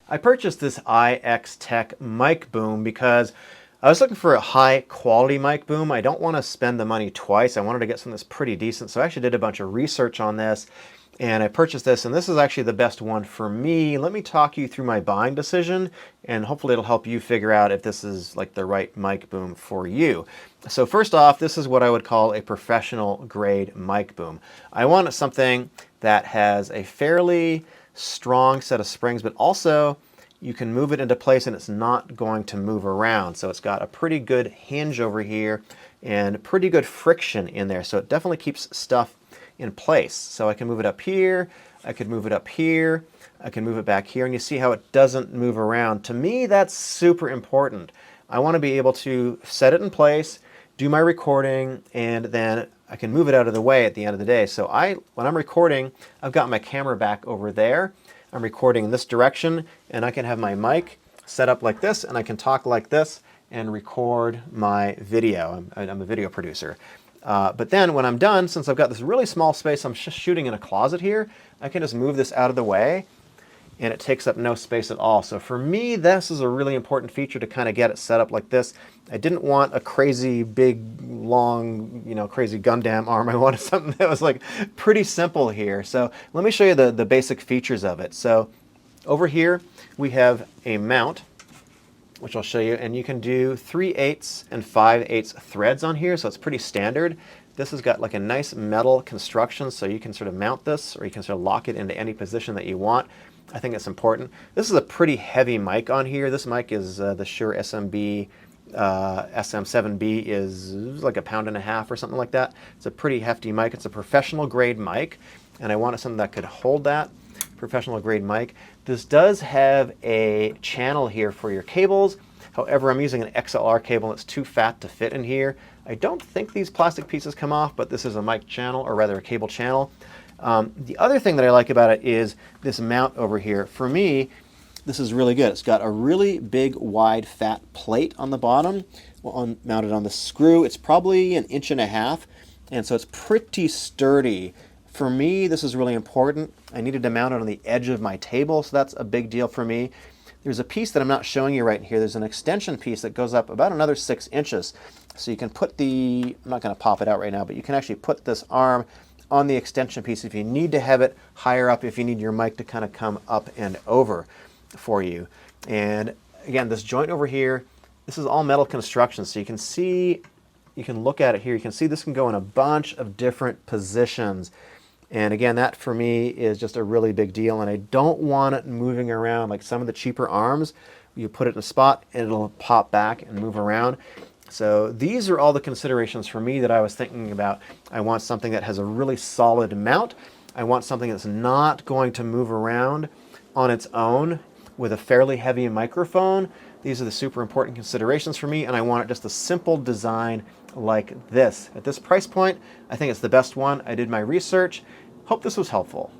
I purchased this iXTech mic boom because I was looking for a high quality mic boom. I don't want to spend the money twice. I wanted to get something that's pretty decent. So I actually did a bunch of research on this and I purchased this, and this is actually the best one for me. Let me talk you through my buying decision, and hopefully it'll help you figure out if this is like the right mic boom for you. So first off, this is what I would call a professional grade mic boom. I want something that has a fairly strong set of springs, but also you can move it into place and it's not going to move around. So it's got a pretty good hinge over here and pretty good friction in there. So it definitely keeps stuff in place. So I can move it up here, I could move it up here, I can move it back here, and you see how it doesn't move around. To me, that's super important. I want to be able to set it in place, do my recording, and then I can move it out of the way at the end of the day. So when I'm recording, I've got my camera back over there. I'm recording in this direction, and I can have my mic set up like this, and I can talk like this and record my video. I'm a video producer. But then when I'm done, since I've got this really small space, I'm just shooting in a closet here, I can just move this out of the way and it takes up no space at all. So for me, this is a really important feature to kind of get it set up like this. I didn't want a crazy big, long, crazy Gundam arm. I wanted something that was like pretty simple here. So let me show you the basic features of it. So over here, we have a mount, which I'll show you, and you can do 3/8 and 5/8 threads on here, so it's pretty standard. This has got like a nice metal construction, so you can sort of mount this, or you can sort of lock it into any position that you want. I think it's important. This is a pretty heavy mic on here. This mic is the Shure SMB SM7B is like 1.5 pounds or something like that. It's a pretty hefty mic. It's a professional grade mic, and I wanted something that could hold that. Professional grade mic. This does have a channel here for your cables. However, I'm using an XLR cable and it's too fat to fit in here. I don't think these plastic pieces come off, but this is a mic channel, or rather a cable channel. The other thing that I like about it is this mount over here. For me, this is really good. It's got a really big, wide, fat plate on the bottom, mounted on the screw. It's probably 1.5 inches, and so it's pretty sturdy. For me, this is really important. I needed to mount it on the edge of my table, so that's a big deal for me. There's a piece that I'm not showing you right here. There's an extension piece that goes up about another 6 inches. So you can put I'm not going to pop it out right now, but you can actually put this arm on the extension piece if you need to have it higher up, if you need your mic to kind of come up and over for you. And again, this joint over here, this is all metal construction, so you can see, you can look at it here, you can see this can go in a bunch of different positions. And again, that for me is just a really big deal, and I don't want it moving around like some of the cheaper arms. You put it in a spot and it'll pop back and move around. So these are all the considerations for me that I was thinking about. I want something that has a really solid mount. I want something that's not going to move around on its own with a fairly heavy microphone. These are the super important considerations for me, and I want it just a simple design like this. At this price point, I think it's the best one. I did my research. Hope this was helpful.